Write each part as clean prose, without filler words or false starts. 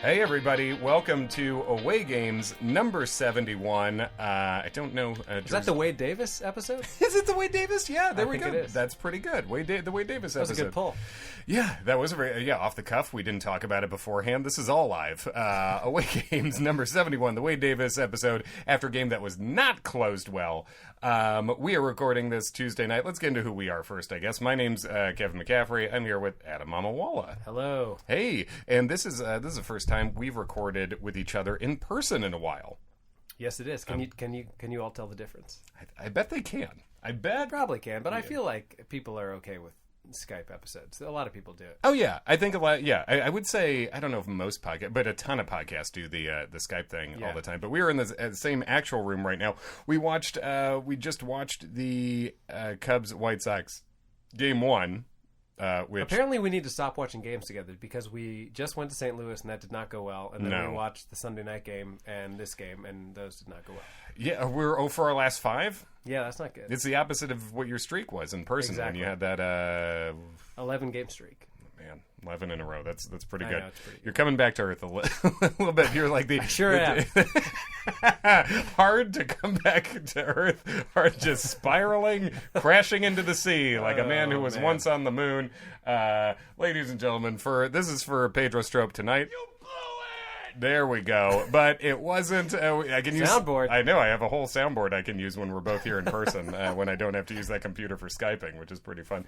Hey everybody, welcome to Away Games number 71. I don't know. Is that the Wade Davis episode? Is it the Wade Davis? Yeah, there we go. It is. That's pretty good. The Wade Davis episode. That was a good pull. Yeah, that was a very, off the cuff. We didn't talk about it beforehand. This is all live. Away Games number 71, the Wade Davis episode, after a game that was not closed well. We are recording this Tuesday night. Let's get into who we are first, I guess. My name's Kevin McCaffrey. I'm here with Adam Mamawala. Hello. Hey, and this is the first time we've recorded with each other in person in a while. Yes, it is. Can you all tell the difference? I bet they can. I bet Probably can, but I feel like people are okay with Skype episodes. A lot of people do it. Oh yeah, I think a lot. Yeah, I would say I don't know if most podcasts, but a ton of podcasts do the Skype thing all the time. But we are in the same actual room right now. We just watched the Cubs White Sox game 1. Which apparently we need to stop watching games together because we just went to St. Louis and that did not go well, and then we watched the Sunday night game and this game and those did not go well. Yeah, we're 0 for our last 5. Yeah, that's not good. It's the opposite of what your streak was in person when you had that 11 game streak. Man, 11 in a row. That's pretty good. Know, it's pretty good. You're coming back to earth a little bit. You're like the I sure am. Hard to come back to earth, hard just spiraling, crashing into the sea like a man who was once on the moon. Ladies and gentlemen, this is for Pedro Strop tonight. There we go. But it wasn't. I can use soundboard. I know. I have a whole soundboard I can use when we're both here in person. When I don't have to use that computer for Skyping, which is pretty fun.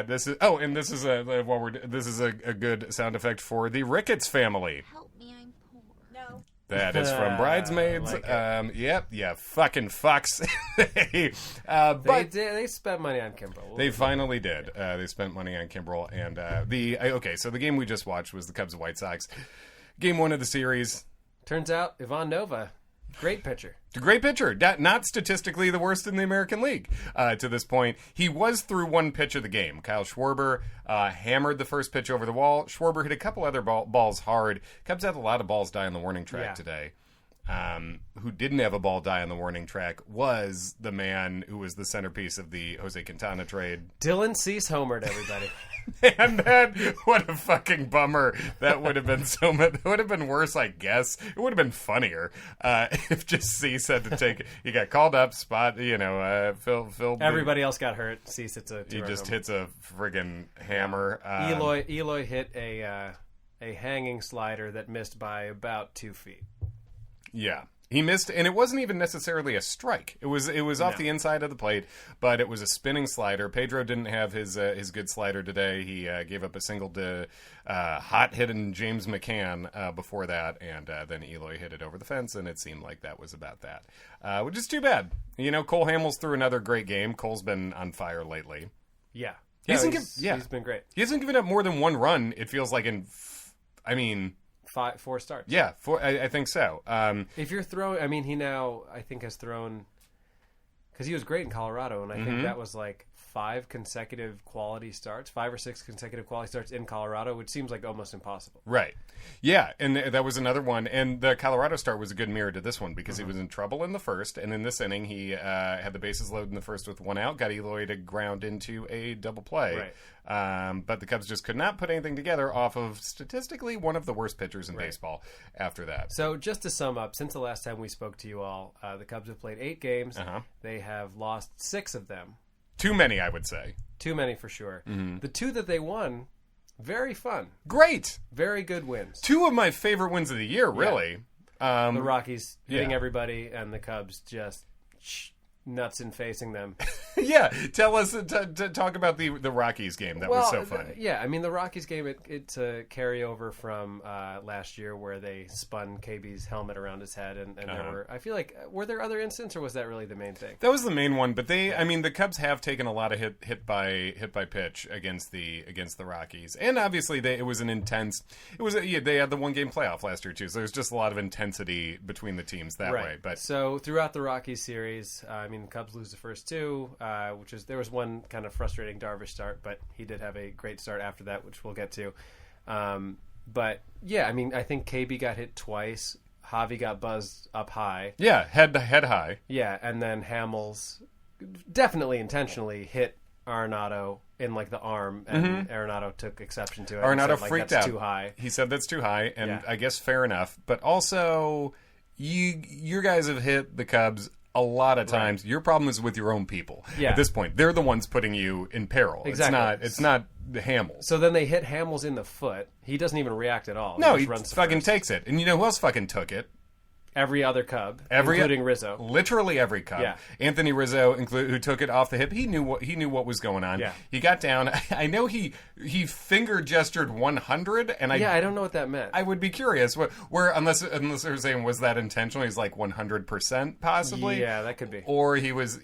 This is a good sound effect for the Ricketts family. Help me, I'm poor. No. That is from Bridesmaids. Like fucking fucks. But they spent money on Kimbrel. they finally did. They spent money on Kimbrel, and so the game we just watched was the Cubs White Sox. Game 1 of the series. Turns out Ivan Nova, great pitcher. A great pitcher. Not statistically the worst in the American League to this point. He was through one pitch of the game. Kyle Schwarber hammered the first pitch over the wall. Schwarber hit a couple other balls hard. Cubs had a lot of balls die on the warning track today. Who didn't have a ball die on the warning track was the man who was the centerpiece of the Jose Quintana trade. Dylan Cease homered, everybody. Man, what a fucking bummer. That would have been so much. It would have been worse, I guess. It would have been funnier if just Cease had to take. He got called up, Phil. Everybody else got hurt. Cease hits a. He just hits a friggin' hammer. Eloy hit a hanging slider that missed by about 2 feet. Yeah. He missed, and it wasn't even necessarily a strike. It was off the inside of the plate, but it was a spinning slider. Pedro didn't have his good slider today. He gave up a single to hot hitting James McCann before that, and then Eloy hit it over the fence, and it seemed like that was about that, which is too bad. Cole Hamels threw another great game. Cole's been on fire lately. Yeah. He's been great. He hasn't given up more than one run, it feels like, 4 starts. Yeah, I think so. If you're throwing, he now, I think, has thrown, because he was great in Colorado, and I think that was like 5 or 6 consecutive quality starts in Colorado, which seems like almost impossible. Right. Yeah, and that was another one. And the Colorado start was a good mirror to this one because he was in trouble in the first, and in this inning he had the bases loaded in the first with 1 out, got Eloy to ground into a double play. Right. But the Cubs just could not put anything together off of statistically one of the worst pitchers in baseball after that. So just to sum up, since the last time we spoke to you all, the Cubs have played 8 games. They have lost 6 of them. Too many, I would say. Too many for sure. The 2 that they won, very fun. Great. Very good wins. 2 of my favorite wins of the year, really. The Rockies hitting everybody, and the Cubs just nuts in facing them. Yeah, tell us, talk about the Rockies game. That was so fun. The Rockies game, it's a carryover from last year where they spun KB's helmet around his head, and were there other incidents, or was that really the main thing? That was the main one, but the Cubs have taken a lot of hit by pitch against the Rockies, and obviously they had the 1-game playoff last year too, so there's just a lot of intensity between the teams that way. But so throughout the Rockies series, the Cubs lose the first 2. There was one kind of frustrating Darvish start, but he did have a great start after that, which we'll get to. But yeah, I think KB got hit twice. Javi got buzzed up high. Yeah, head high. Yeah, and then Hamels definitely intentionally hit Arenado in like the arm, and Arenado took exception to it. Arenado and said, freaked that's out. too high. He said that's too high, and Yeah. I guess fair enough. But also, your guys have hit the Cubs a lot of times. Your problem is with your own people. Yeah. At this point, they're the ones putting you in peril. Exactly. It's not the Hamels. So then they hit Hamels in the foot. He doesn't even react at all. No, just he runs to fucking first. takes it. And you know who else fucking took it? Every other Cub, including Rizzo. Literally every Cub. Yeah. Anthony Rizzo, who took it off the hip, he knew what was going on. Yeah. He got down. I know he finger gestured 100, and I don't know what that meant. I would be curious where unless they're saying was that intentional? He's like 100% possibly. Yeah, that could be. Or he was,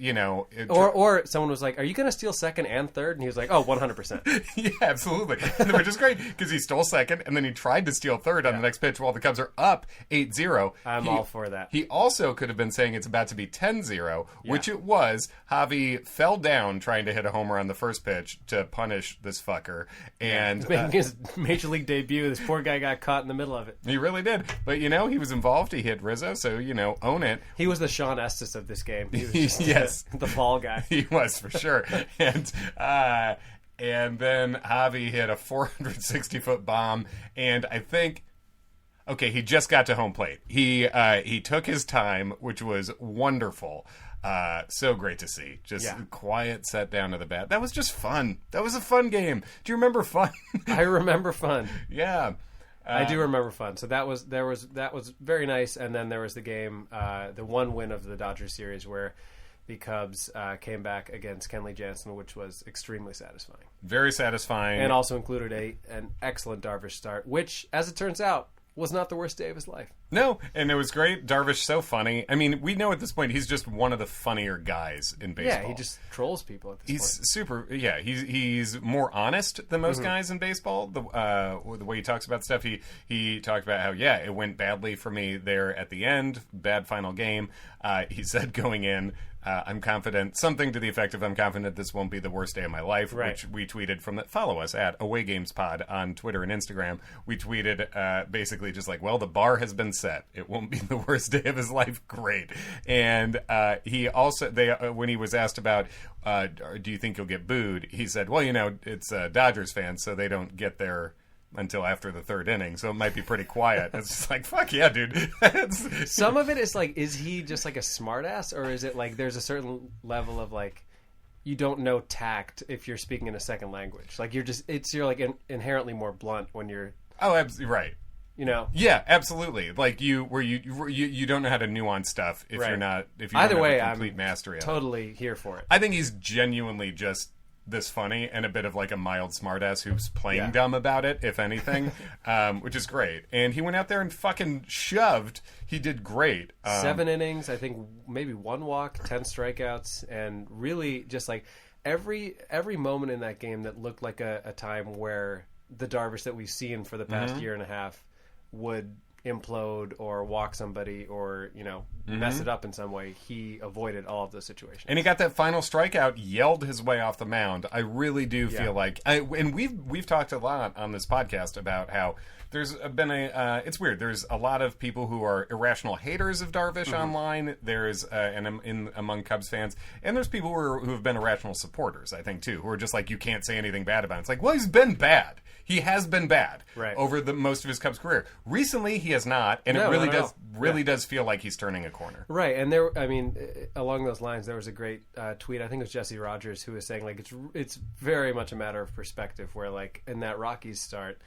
Or someone was like, "Are you going to steal second and third?" And he was like, "Oh, 100%." Yeah, absolutely. Which is great because he stole second and then he tried to steal third on the next pitch while the Cubs are up 8-0. I'm all for that. He also could have been saying it's about to be 10-0, which it was. Javi fell down trying to hit a homer on the first pitch to punish this fucker. And Making his major league debut, this poor guy got caught in the middle of it. he really did. But, he was involved. He hit Rizzo, so, own it. He was the Sean Estes of this game. He was just Yes. the fall guy. He was, for sure. And then Javi hit a 460-foot bomb, and I think... Okay, he just got to home plate. He took his time, which was wonderful. So great to see. Just quiet set down to the bat. That was just fun. That was a fun game. Do you remember fun? I remember fun. Yeah. I do remember fun. So that was very nice. And then there was the game, the one win of the Dodgers series where the Cubs came back against Kenley Jansen, which was extremely satisfying. Very satisfying. And also included an excellent Darvish start, which, as it turns out, was not the worst day of his life. No, and it was great. Darvish, so funny. I mean, we know at this point he's just one of the funnier guys in baseball. Yeah, he just trolls people at this point. He's super. Yeah, he's more honest than most guys in baseball. The way he talks about stuff, he talked about how it went badly for me there at the end, bad final game. He said going in, I'm confident, something to the effect of I'm confident this won't be the worst day of my life, which we tweeted from that. Follow us at awaygamespod on Twitter and Instagram. We tweeted basically just like, well, the bar has been set. It won't be the worst day of his life. Great. And he also, when he was asked about, do you think you'll get booed? He said, well, it's Dodgers fans, so they don't get there until after the third inning, so it might be pretty quiet. It's just like, fuck yeah, dude. Some of it is like, is he just like a smartass, or is it like there's a certain level of like you don't know tact if you're speaking in a second language? Like you're like inherently more blunt when you're. Oh, absolutely right. Yeah, absolutely. Like you don't know how to nuance stuff if you're not Either way, have a complete I'm mastery of it. totally here for it. I think he's genuinely just this funny and a bit of like a mild smartass who's playing dumb about it, if anything, which is great. And he went out there and fucking shoved. He did great. 7 innings, I think maybe 1 walk, 10 strikeouts, and really just like every moment in that game that looked like a time where the Darvish that we've seen for the past year and a half would implode or walk somebody or mess it up in some way. He avoided all of those situations, and he got that final strikeout, yelled his way off the mound. I really do feel like, and we've talked a lot on this podcast about how there's been it's weird. There's a lot of people who are irrational haters of Darvish online. There's among Cubs fans, and there's people who have been irrational supporters, I think, too, who are just like, you can't say anything bad about him. It's like, well, he's been bad. He has been bad over the most of his Cubs career. Recently, he has not, and it really does feel like he's turning a corner. Right, and along those lines, there was a great tweet. I think it was Jesse Rogers who was saying like it's very much a matter of perspective. Where like in that Rockies start,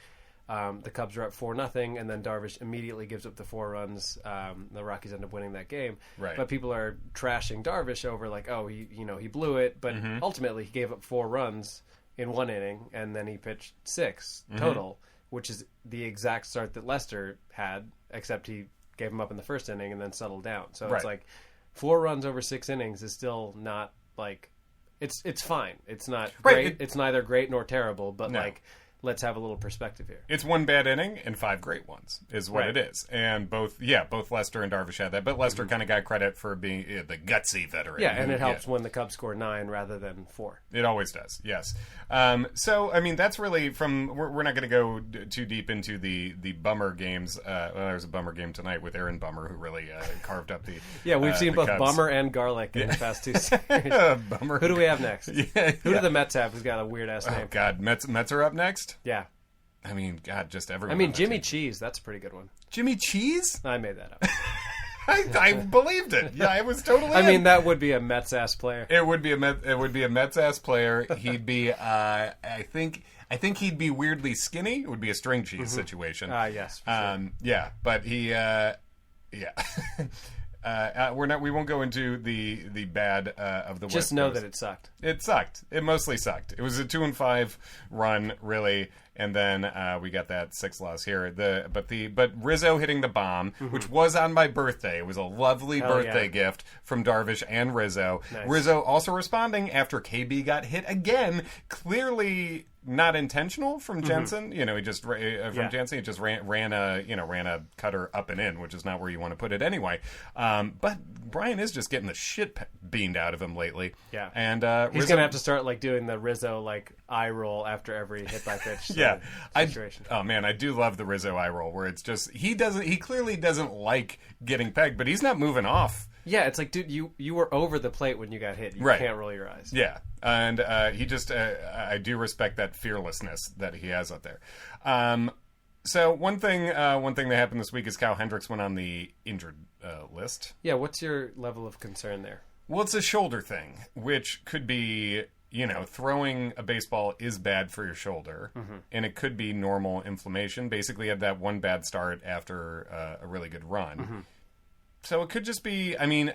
the Cubs are up 4-0, and then Darvish immediately gives up the 4 runs. The Rockies end up winning that game. Right. But people are trashing Darvish over like, oh, he blew it, but ultimately he gave up 4 runs in 1 inning, and then he pitched 6 total, which is the exact start that Lester had, except he gave him up in the first inning and then settled down. So it's like 4 runs over 6 innings is still not like it's fine. It's not great. It's neither great nor terrible, but like let's have a little perspective here. It's one bad inning and 5 great ones is what Right. it is. And both Lester and Darvish had that. But Lester kind of got credit for being the gutsy veteran. Yeah, and it helps when the Cubs score 9 rather than 4. It always does, yes. So, I mean, that's really we're not going to go too deep into the bummer games. There's a bummer game tonight with Aaron Bummer, who really carved up the Yeah, we've seen the both Cubs. Bummer and Garlic in the past 2 series. Bummer. Who do we have next? Yeah, Who do the Mets have who's got a weird-ass name? Oh, God, Mets are up next? Yeah. I mean, God, just everyone. I mean, on that Jimmy team. Cheese, that's a pretty good one. Jimmy Cheese? I made that up. I believed it. Yeah, it was totally. I mean, that would be a Mets-ass player. It would be a Mets ass player. He'd be I think he'd be weirdly skinny. It would be a string cheese situation. Yes. For sure. Yeah, but he we won't go into the bad of the Just West know Coast. that it sucked. It sucked. It mostly sucked. It was a 2-5 run, really, and then we got that 6 loss here. But Rizzo hitting the bomb, which was on my birthday. It was a lovely birthday gift from Darvish and Rizzo. Nice. Rizzo also responding after KB got hit again, clearly not intentional from Jensen. He just Jensen. He just ran a cutter up and in, which is not where you want to put it anyway. But Brian is just getting the shit beamed out of him lately. Yeah, and he's gonna have to start doing the Rizzo eye roll after every hit by pitch. Yeah, situation. I do love the Rizzo eye roll where it's just he clearly doesn't like getting pegged, but he's not moving off. Yeah, it's like, dude, you were over the plate when you got hit. You Right. can't roll your eyes. Yeah, and he just I do respect that fearlessness that he has out there. So one thing that happened this week is Kyle Hendricks went on the injured list. Yeah, what's your level of concern there? Well, it's a shoulder thing, which could be, throwing a baseball is bad for your shoulder, and it could be normal inflammation. Basically, you had that one bad start after a really good run. So it could just be, I mean,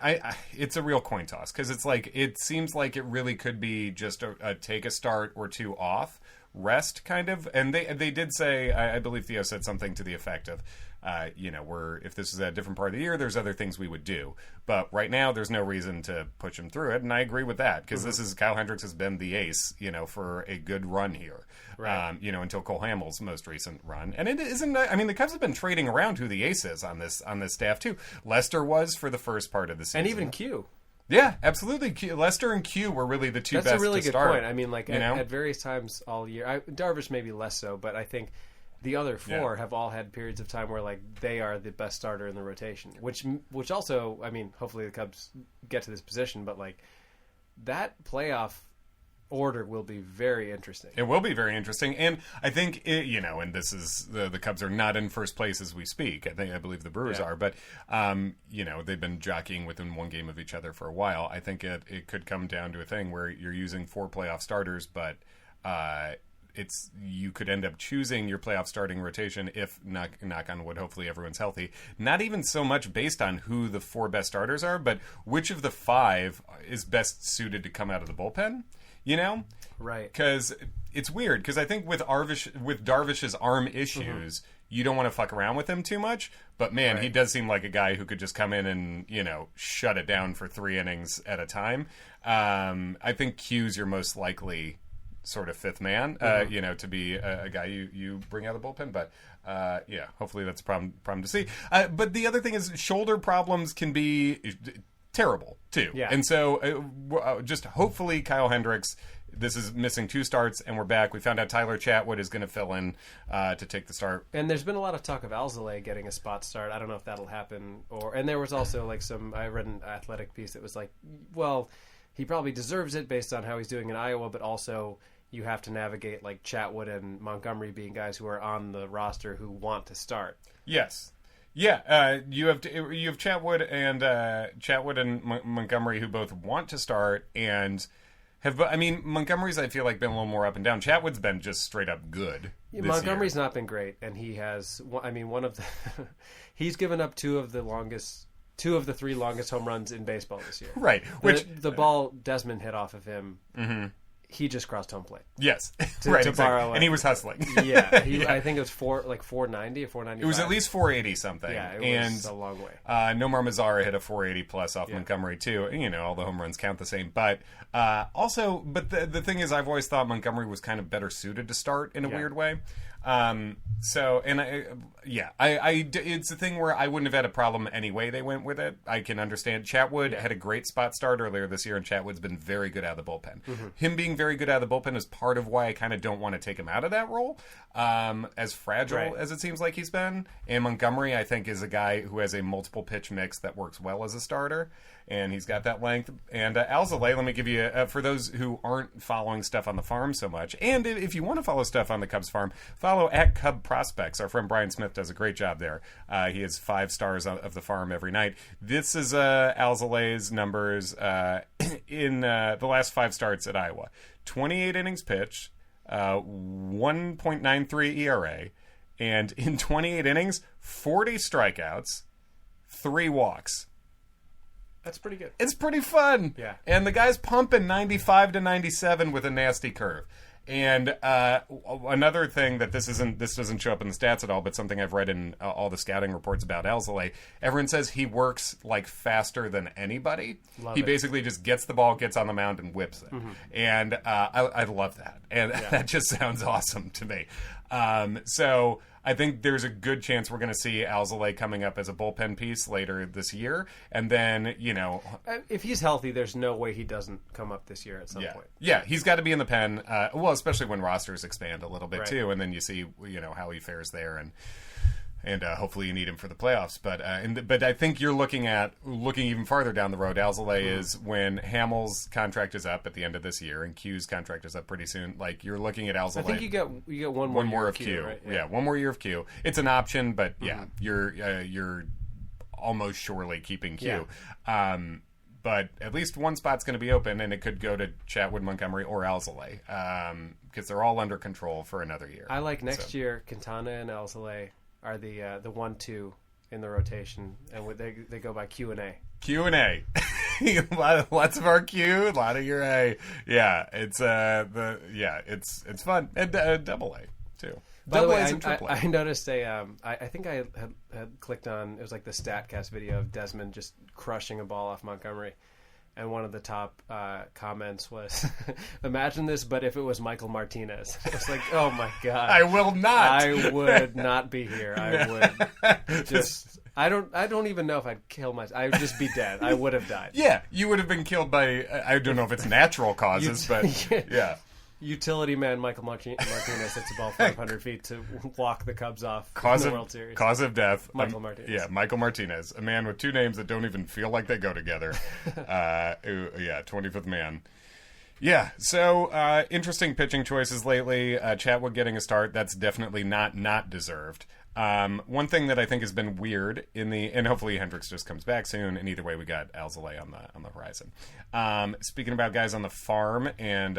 it's a real coin toss, because it seems like it really could be just a take a start or 2 off, rest kind of. And they did say, I believe Theo said something to the effect of, if this is a different part of the year, there's other things we would do. But right now, there's no reason to push him through it. And I agree with that, because Kyle Hendricks has been the ace, for a good run here. Right. Until Cole Hamels' most recent run. And it isn't, I mean, the Cubs have been trading around who the ace is on this staff, too. Lester was for the first part of the season. And even Q. Yeah, absolutely. Lester and Q were really the two That's best a really to good start. point. I mean, at various times all year, Darvish maybe less so, but I think the other 4 have all had periods of time where they are the best starter in the rotation, which also, I mean, hopefully the Cubs get to this position, but that playoff order will be very interesting. It will be very interesting, and I think and this is the Cubs are not in first place as we speak. I believe the Brewers are, but they've been jockeying within 1 game of each other for a while. I think it could come down to a thing where you're using 4 playoff starters, but you could end up choosing your playoff starting rotation if, knock on wood, hopefully everyone's healthy. Not even so much based on who the 4 best starters are, but which of the 5 is best suited to come out of the bullpen. Right? Because it's weird. Because I think with Darvish's arm issues, you don't want to fuck around with him too much. But man, he does seem like a guy who could just come in and shut it down for 3 innings at a time. I think Q's your most likely sort of 5th man, to be a guy you bring out of the bullpen. But hopefully that's a problem to see. But the other thing is shoulder problems can be terrible too. Yeah. And so just hopefully Kyle Hendricks, this is missing 2 starts and we're back. We found out Tyler Chatwood is going to fill in to take the start. And there's been a lot of talk of Alzolay getting a spot start. I don't know if that'll happen. And there was also I read an Athletic piece that was well, he probably deserves it based on how he's doing in Iowa, but also you have to navigate Chatwood and Montgomery being guys who are on the roster who want to start. Yes. Yeah, you have Chatwood and Montgomery who both want to start and have. I mean, Montgomery's I feel like been a little more up and down. Chatwood's been just straight up good. Montgomery's not been great, and he has. I mean, one of the he's given up 2 of the 3 longest home runs in baseball this year. Right, which the ball Desmond hit off of him. he just crossed home plate. Yes, To right. Exactly. borrow And he was hustling. Yeah, I think it was 490 or 495. It was at least 480 something. Yeah, it and was a long way. Nomar Mazara hit a 480 plus off Montgomery too. And, all the home runs count the same. But the thing is, I've always thought Montgomery was kind of better suited to start in a weird way. It's a thing where I wouldn't have had a problem anyway they went with it. I can understand. Chatwood had a great spot start earlier this year, and Chatwood's been very good out of the bullpen. Him being very good out of the bullpen is part of why I kind of don't want to take him out of that role, as fragile as it seems like he's been. And Montgomery, I think, is a guy who has a multiple pitch mix that works well as a starter, and he's got that length. And Alzolay, let me give you, for those who aren't following stuff on the farm so much, and if you want to follow stuff on the Cubs farm, follow at Cub Prospects. Our friend Brian Smith does a great job there. He has 5 stars of the farm every night. This is Alzolay's numbers in the last 5 starts at Iowa. 28 innings pitched, 1.93 ERA, and in 28 innings, 40 strikeouts, 3 walks. That's pretty good. It's pretty fun. Yeah. And the guy's pumping 95 to 97 with a nasty curve. And another thing that this doesn't show up in the stats at all, but something I've read in all the scouting reports about Alzolay, everyone says he works like faster than anybody. He basically just gets the ball, gets on the mound, and whips it. And I love that. And that just sounds awesome to me. So I think there's a good chance we're going to see Alzolay coming up as a bullpen piece later this year. And then, if he's healthy, there's no way he doesn't come up this year at some point. Yeah, he's got to be in the pen. Especially when rosters expand a little bit too. And then you see, how he fares there. And hopefully you need him for the playoffs. But I think you're looking even farther down the road. Alzolay is when Hamels' contract is up at the end of this year, and Q's contract is up pretty soon. Like, you're looking at Alzolay. I think you get one more of Q. Right? Yeah, one more year of Q. It's an option, but you're almost surely keeping Q. Yeah. But at least one spot's going to be open, and it could go to Chatwood, Montgomery, or Alzolay, because they're all under control for another year. I like next year Quintana and Alzolay are the 1-2 in the rotation, and they go by Q and A. Q and A, lots of our Q, a lot of your A. Yeah, it's it's fun, and double A too. By the way, I noticed I think I had clicked on, it was like the StatCast video of Desmond just crushing a ball off Montgomery. And one of the top comments was, imagine this, but if it was Michael Martinez. I was like, oh my God. I will not. I would not be here. I would just, I don't even know if I'd kill myself. I would just be dead. I would have died. Yeah, you would have been killed by, I don't know if it's natural causes, but yeah. Utility man Michael Martinez hits the ball 500 feet to walk the Cubs off in the World Series. Cause of death. Michael Martinez. Yeah, Michael Martinez. A man with 2 names that don't even feel like they go together. 25th man. Yeah, so interesting pitching choices lately. Chatwood getting a start, that's definitely not deserved. One thing that I think has been weird and hopefully Hendricks just comes back soon, and either way we got Alzolay on the horizon. Speaking about guys on the farm and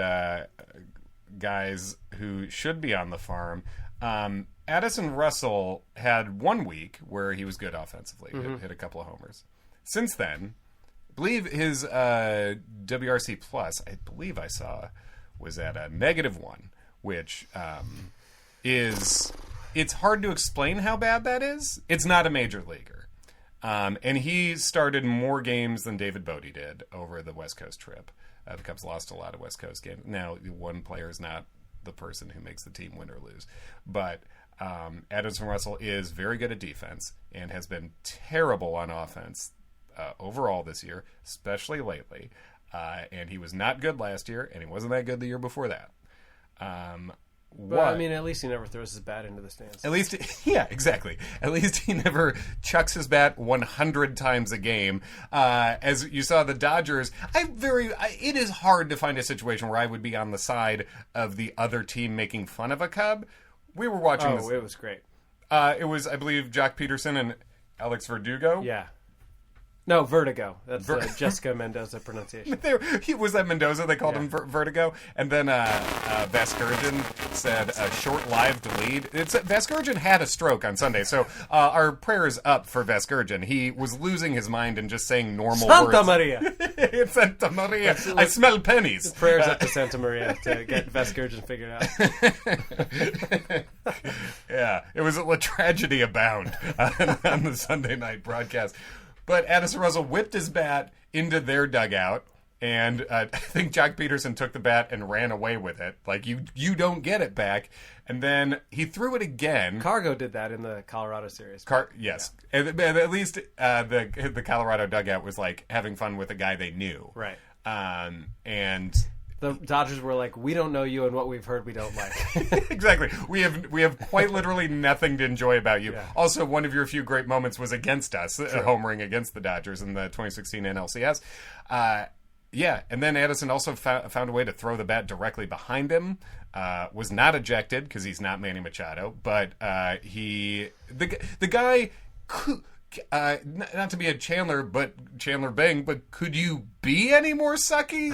guys who should be on the farm, Addison Russell had 1 week where he was good offensively, hit a couple of homers. Since then, I believe his WRC plus, I believe I saw, was at a -1, which is... It's hard to explain how bad that is. It's not a major leaguer. And he started more games than David Bodie did over the West Coast trip. The Cubs lost a lot of West Coast games. Now, one player is not the person who makes the team win or lose. But Addison Russell is very good at defense and has been terrible on offense overall this year, especially lately. And he was not good last year, and he wasn't that good the year before that. But, I mean, at least he never throws his bat into the stands. At least, yeah, exactly. At least he never chucks his bat 100 times a game. As you saw, the Dodgers, it is hard to find a situation where I would be on the side of the other team making fun of a Cub. We were watching this. Oh, it was great. It was, I believe, Jock Peterson and Alex Verdugo. Yeah. No, Vertigo. That's Jessica Mendoza pronunciation. Was that Mendoza? They called him Vertigo. And then Vasgersian said a short-lived lead. Vasgersian had a stroke on Sunday, so our prayers up for Vasgersian. He was losing his mind and just saying normal words. Santa Maria! It's Santa Maria. I smell pennies. Prayers up to Santa Maria to get Vasgersian figured out. Yeah, it was a tragedy abound on the Sunday night broadcast. But Addison Russell whipped his bat into their dugout, and I think Jock Peterson took the bat and ran away with it. Like, you don't get it back. And then he threw it again. Cargo did that in the Colorado series. Yes. Yeah. At least the Colorado dugout was, like, having fun with a guy they knew. Right. And... The Dodgers were like, we don't know you, and what we've heard we don't like. Exactly. We have quite literally nothing to enjoy about you. Yeah. Also, one of your few great moments was against us, homering against the Dodgers in the 2016 NLCS. And then Addison also found a way to throw the bat directly behind him. Was not ejected because he's not Manny Machado, but the guy. Not to be a Chandler Bing, but could you be any more sucky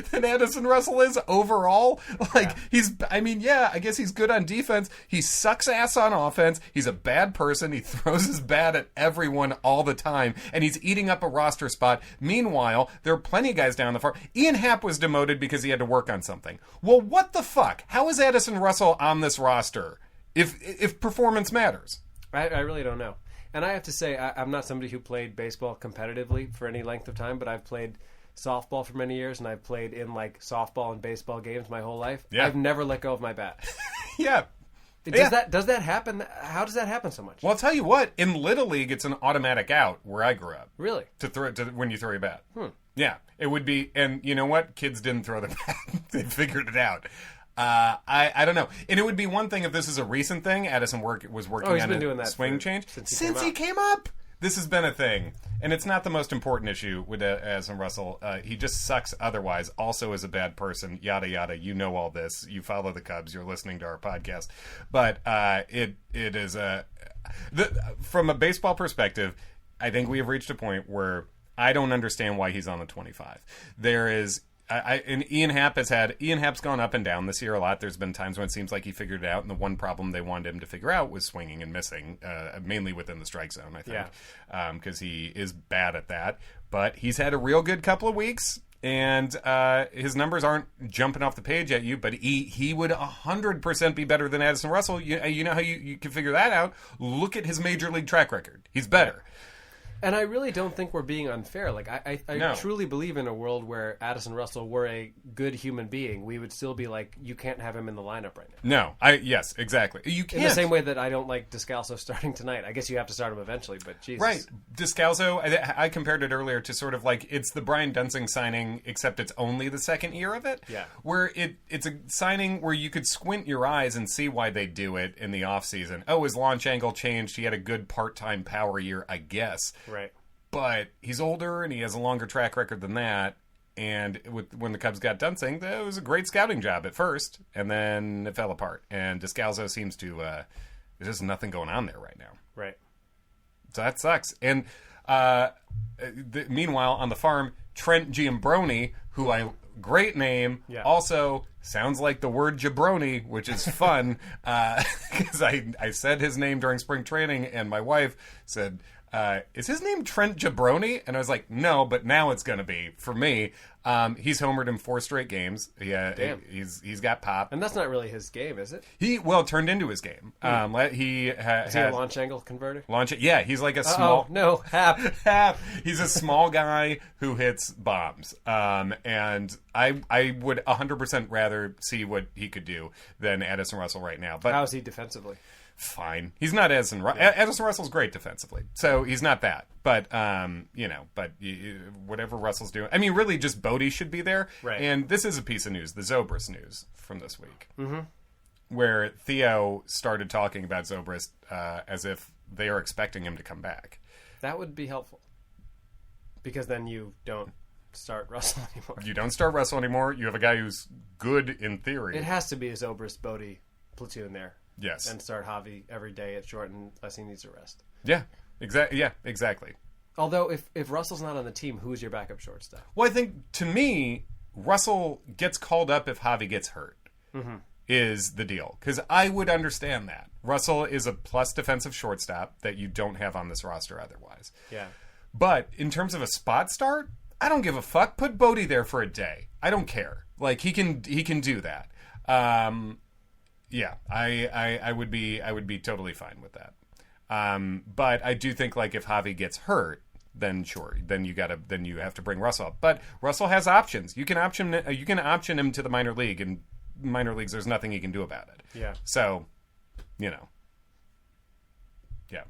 than Addison Russell is overall? Like, I guess he's good on defense. He sucks ass on offense. He's a bad person. He throws his bat at everyone all the time, and he's eating up a roster spot. Meanwhile, there are plenty of guys down the farm. Ian Happ was demoted because he had to work on something. Well, what the fuck? How is Addison Russell on this roster if performance matters? I really don't know. And I have to say, I'm not somebody who played baseball competitively for any length of time, but I've played softball for many years, and I've played in, like, softball and baseball games my whole life. Yeah. I've never let go of my bat. Yeah. Does that happen? How does that happen so much? Well, I'll tell you what. In Little League, it's an automatic out where I grew up. Really? When you throw your bat. Yeah. It would be, and you know what? Kids didn't throw the bat. They figured it out. I don't know. And it would be one thing if this is a recent thing. Addison was working on a swing change. Since he came up. This has been a thing. And it's not the most important issue with Addison Russell. He just sucks otherwise. Also is a bad person. Yada, yada. You know all this. You follow the Cubs. You're listening to our podcast. But it is from a baseball perspective, I think we have reached a point where I don't understand why he's on the 25. There is... and Ian Happ's gone up and down this year a lot. There's been times when it seems like he figured it out, and the one problem they wanted him to figure out was swinging and missing, mainly within the strike zone, I think, because he is bad at that. But he's had a real good couple of weeks, and his numbers aren't jumping off the page at you, but he would 100% be better than Addison Russell. You know how you can figure that out? Look at his major league track record. He's better. And I really don't think we're being unfair. Like, I truly believe in a world where Addison Russell were a good human being, we would still be like, you can't have him in the lineup right now. No. Yes, exactly. You can't. In the same way that I don't like Descalso starting tonight. I guess you have to start him eventually, but Jesus. Right. Descalso, I compared it earlier to sort of like, it's the Brian Dunsing signing, except it's only the second year of it. Yeah. Where it's a signing where you could squint your eyes and see why they do it in the offseason. Oh, his launch angle changed. He had a good part-time power year, I guess. Right. But he's older and he has a longer track record than that. And when the Cubs got Dunsing, that was a great scouting job at first, and then it fell apart. And Descalso seems to there's just nothing going on there right now. Right. So that sucks. And meanwhile, on the farm, Trent Giambroni, great name, also sounds like the word jabroni, which is fun because I said his name during spring training, and my wife said, is his name Trent Jabroni? And I was like, no, but now it's going to be for me. He's homered in 4 straight games. Damn. He's got pop. And that's not really his game, is it? It turned into his game. Is he a launch angle converter? Yeah, he's like a small... no, Hap. He's a small guy who hits bombs. And I would 100% rather see what he could do than Addison Russell right now. But how is he defensively? Fine. He's not Addison Russell. Addison Russell's great defensively, so he's not that. But whatever Russell's doing, I mean, really, just Bodie should be there. Right. And this is a piece of news, the Zobrist news from this week, where Theo started talking about Zobrist as if they are expecting him to come back. That would be helpful, because then you don't start Russell anymore. You don't start Russell anymore. You have a guy who's good in theory. It has to be a Zobrist Bodie platoon there. Yes. And start Javi every day at short unless he needs a rest. Yeah, exactly. Although, if Russell's not on the team, who's your backup shortstop? Well, I think, to me, Russell gets called up if Javi gets hurt, is the deal. Because I would understand that. Russell is a plus defensive shortstop that you don't have on this roster otherwise. Yeah. But in terms of a spot start, I don't give a fuck. Put Bodie there for a day. I don't care. Like, he can do that. Yeah, I would be totally fine with that. But I do think, like, if Javi gets hurt, then sure, then you have to bring Russell up. But Russell has options. You can option him to the minor league, and minor leagues, there's nothing he can do about it. Yeah. So, yeah.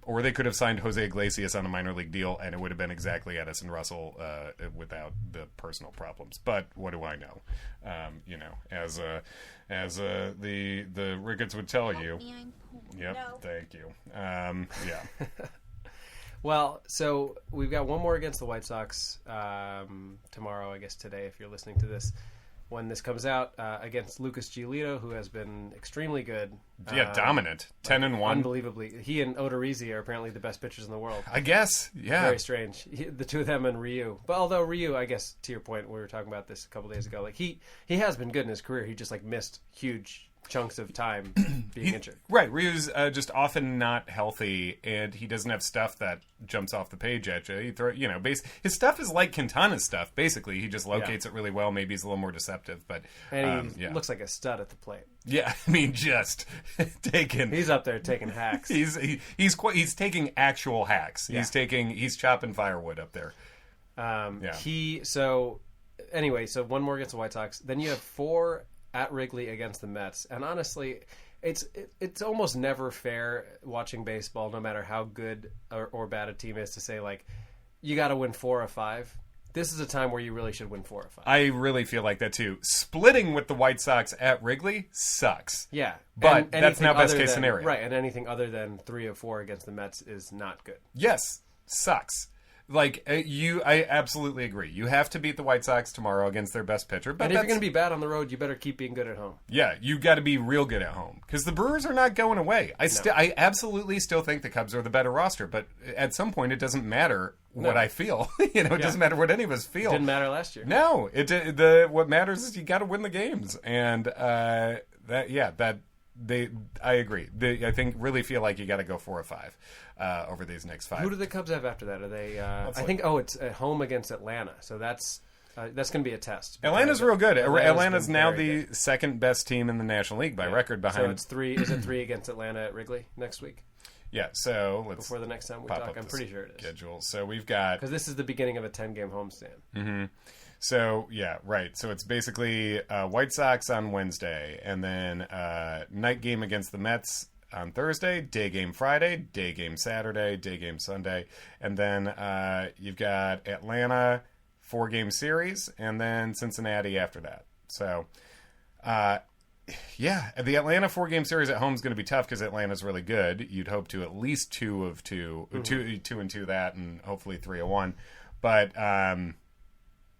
Or they could have signed Jose Iglesias on a minor league deal, and it would have been exactly Edison Russell without the personal problems. But what do I know? As the Ricketts would tell you. Yep. No. Thank you. Yeah. Well, so we've got one more against the White Sox tomorrow, I guess today, if you're listening to this. When this comes out, against Lucas Giolito, who has been extremely good. Yeah, dominant. 10-1. Unbelievably. He and Odorizzi are apparently the best pitchers in the world. I guess, yeah. Very strange. The two of them and Ryu. But although Ryu, I guess, to your point, we were talking about this a couple days ago, like he has been good in his career. He just, like, missed huge chunks of time being injured. Right. Ryu's just often not healthy, and he doesn't have stuff that jumps off the page at you. His stuff is like Quintana's stuff, basically. He just locates it really well. Maybe he's a little more deceptive, but... And he looks like a stud at the plate. Yeah, I mean, just taking... He's up there taking hacks. He's taking actual hacks. Yeah. He's chopping firewood up there. So one more against the White Sox. Then you have 4 at Wrigley against the Mets, and honestly, it's almost never fair watching baseball, no matter how good or bad a team is, to say, like, you got to win 4 or 5. This is a time where you really should win 4 or 5. I really feel like that too. Splitting with the White Sox at Wrigley sucks. Yeah, but that's not best case scenario, right? And anything other than 3 or 4 against the Mets is not good. Yes, sucks. Like, I absolutely agree. You have to beat the White Sox tomorrow against their best pitcher. But and if you're going to be bad on the road, you better keep being good at home. Yeah, you got to be real good at home. Because the Brewers are not going away. I absolutely still think the Cubs are the better roster. But at some point, it doesn't matter what I feel. It doesn't matter what any of us feel. Didn't matter last year. No. What matters is you got to win the games. And I agree. I think really feel like you got to go 4 or 5 over these next 5. Who do the Cubs have after that? Are they? It's at home against Atlanta. So that's going to be a test. Atlanta's real good. Atlanta's now the good. second best team in the National League by record behind. So it's 3. Is it 3 against Atlanta at Wrigley next week? Yeah. So let's before the next time we talk. I'm pretty sure it is. Schedule. So we've got, because this is the beginning of a 10-game homestand. Mm-hmm. So, yeah, right. So it's basically White Sox on Wednesday, and then night game against the Mets on Thursday, day game Friday, day game Saturday, day game Sunday, and then you've got Atlanta 4-game series, and then Cincinnati after that. So, yeah, the Atlanta 4-game series at home is going to be tough because Atlanta's really good. You'd hope to at least 2 of 2, 2 and 2 that, and hopefully 3 of 1. But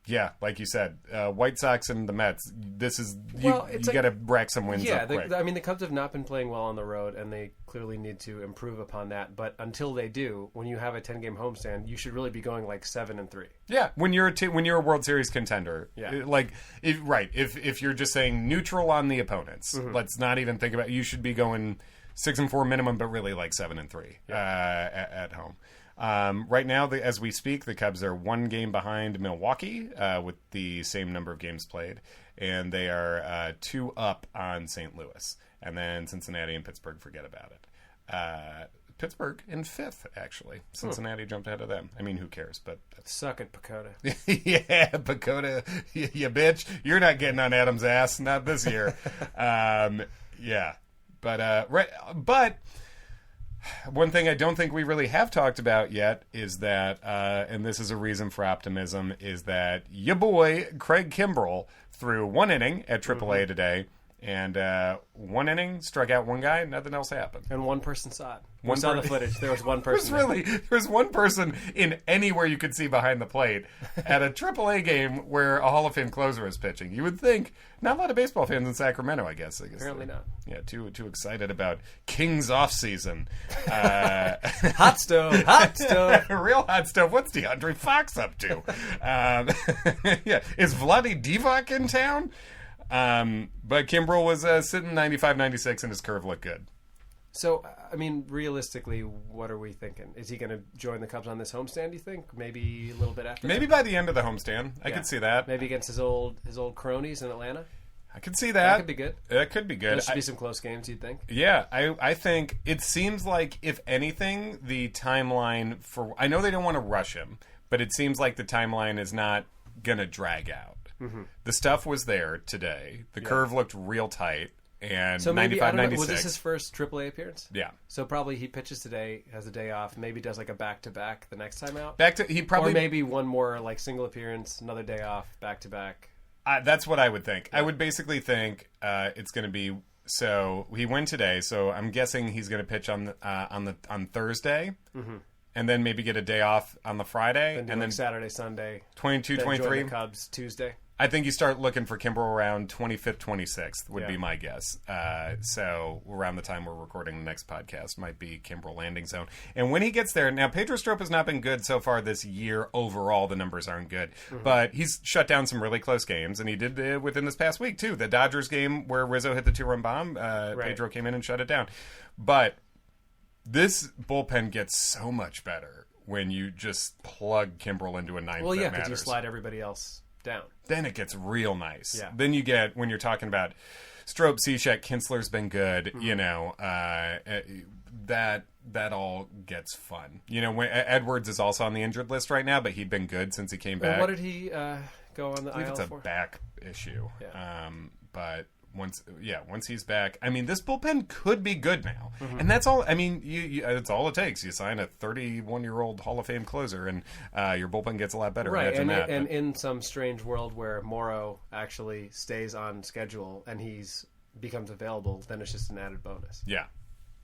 yeah, like you said, White Sox and the Mets. This is you got to rack some wins up. Yeah, the Cubs have not been playing well on the road, and they clearly need to improve upon that. But until they do, when you have a 10-game homestand, you should really be going like 7-3. Yeah, when you're a World Series contender, if you're just saying neutral on the opponents, let's not even think about. You should be going 6-4 minimum, but really like 7-3 at home. Right now, as we speak, the Cubs are 1 game behind Milwaukee with the same number of games played, and they are 2 up on St. Louis. And then Cincinnati and Pittsburgh, forget about it. Pittsburgh in 5th, actually. Cincinnati jumped ahead of them. I mean, who cares? But suck it, Pacoda. Yeah, Pacoda, you bitch. You're not getting on Adam's ass, not this year. Yeah, but. One thing I don't think we really have talked about yet is that, and this is a reason for optimism, is that your boy Craig Kimbrel threw 1 inning at AAA today, And 1 inning, struck out 1 guy, nothing else happened. And 1 person saw it. We saw the footage. There was 1 person. There was 1 person in anywhere you could see behind the plate at a AAA game where a Hall of Fame closer was pitching. You would think not a lot of baseball fans in Sacramento, I guess. Apparently not. Yeah, too excited about Kings off season. Hot stove. Real hot stove. What's DeAndre Fox up to? Yeah, is Vlade Divac in town? But Kimbrel was sitting 95-96 and his curve looked good. So, I mean, realistically, what are we thinking? Is he going to join the Cubs on this homestand, do you think? Maybe a little bit after Maybe by the end of the homestand. I could see that. Maybe against his old cronies in Atlanta? I could see that. That could be good. That could be good. There should be some close games, you'd think? Yeah, I think it seems like, if anything, the timeline for... I know they don't want to rush him, but it seems like the timeline is not going to drag out. Mm-hmm. The stuff was there today. The curve looked real tight. And so maybe, 95-96. Was this his first AAA appearance? Yeah. So probably he pitches today, has a day off, maybe does like a back-to-back the next time out? Or maybe one more like single appearance, another day off, back-to-back. That's what I would think. Yeah. I would basically think it's going to be... So he went today, so I'm guessing he's going to pitch on Thursday. Mm-hmm. And then maybe get a day off on the Friday. And then Saturday, Sunday. 22, 23. Join the Cubs Tuesday. I think you start looking for Kimbrel around 25th, 26th would be my guess. So around the time we're recording the next podcast might be Kimbrel landing zone. And when he gets there, now Pedro Strop has not been good so far this year. Overall, the numbers aren't good. Mm-hmm. But he's shut down some really close games, and he did within this past week, too. The Dodgers game where Rizzo hit the 2-run bomb, Pedro came in and shut it down. But this bullpen gets so much better when you just plug Kimbrel into a ninth. Well, yeah, because you slide everybody else down. Then it gets real nice. Yeah. Then you get, when you're talking about Strop, Cishek, Kinsler's been good, Mm-hmm. That all gets fun. When Edwards is also on the injured list right now, but he'd been good since he came back. What did he go on the I believe IL it's a for? back issue. Yeah. But once he's back, I mean, this bullpen could be good now. Mm-hmm. And that's all. I mean, it's all it takes. You sign a 31-year-old Hall of Fame closer, and your bullpen gets a lot better. Right, and in some strange world where Morrow actually stays on schedule and he's becomes available, then it's just an added bonus. Yeah.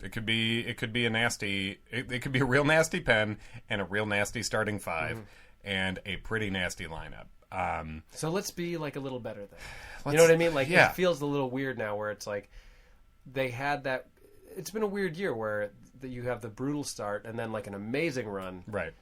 It could be a nasty. It could be a real nasty pen and a real nasty starting 5 and a pretty nasty lineup. So let's be like a little better then. You know what I mean? Like, yeah. It feels a little weird now where it's like they had that. It's been a weird year where you have the brutal start and then like an amazing run. Right.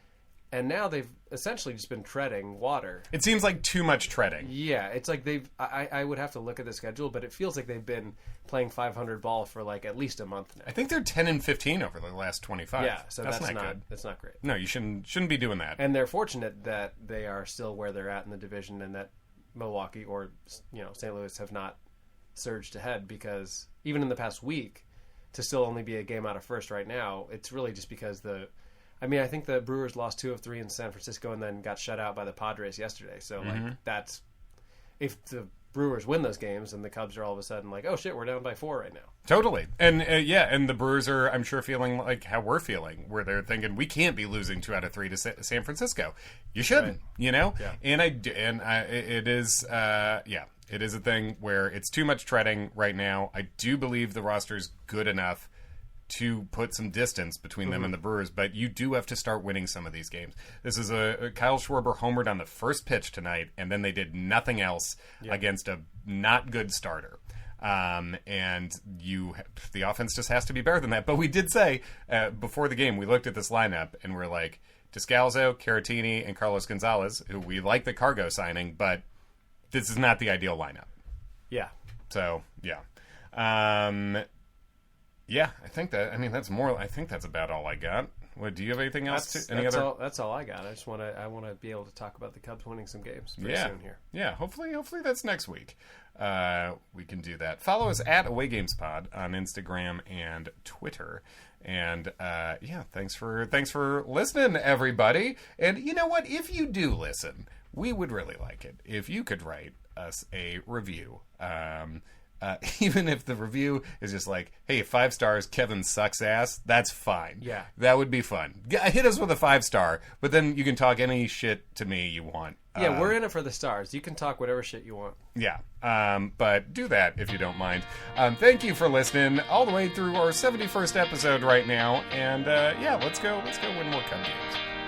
And now they've essentially just been treading water. It seems like too much treading. Yeah, it's like I would have to look at the schedule, but it feels like they've been playing 500 ball for like at least a month now. I think they're 10-15 over the last 25. Yeah, so that's not good. That's not great. No, you shouldn't be doing that. And they're fortunate that they are still where they're at in the division, and that Milwaukee or St. Louis have not surged ahead, because even in the past week, to still only be a game out of first right now, it's really just because I think the Brewers lost 2 of 3 in San Francisco and then got shut out by the Padres yesterday. So that's, if the Brewers win those games, and the Cubs are all of a sudden like, oh shit, we're down by 4 right now. Totally. And and the Brewers are, I'm sure, feeling like how we're feeling, where they're thinking we can't be losing 2 out of 3 to San Francisco. You shouldn't, Yeah. It is a thing where it's too much treading right now. I do believe the roster's good enough to put some distance between them and the Brewers, but you do have to start winning some of these games. This is a Kyle Schwarber homered on the first pitch tonight, and then they did nothing else against a not good starter. And the offense just has to be better than that. But we did say before the game, we looked at this lineup and we're like, Descalzo, Caratini, and Carlos Gonzalez, who we like the Cargo signing, but this is not the ideal lineup. Yeah. So yeah. Yeah, I think that's more. I think that's about all I got. What, do you have anything else? That's all I got. I want to be able to talk about the Cubs winning some games pretty soon here. Yeah, hopefully that's next week. We can do that. Follow us at awaygamespod on Instagram and Twitter. And thanks for listening, everybody. And you know what? If you do listen, we would really like it if you could write us a review. Even if the review is just like, hey, 5 stars, Kevin sucks ass, that's fine. Yeah. That would be fun. Hit us with a 5-star, but then you can talk any shit to me you want. Yeah, we're in it for the stars. You can talk whatever shit you want. Yeah, but do that if you don't mind. Thank you for listening all the way through our 71st episode right now. And yeah, let's go win more Cub games.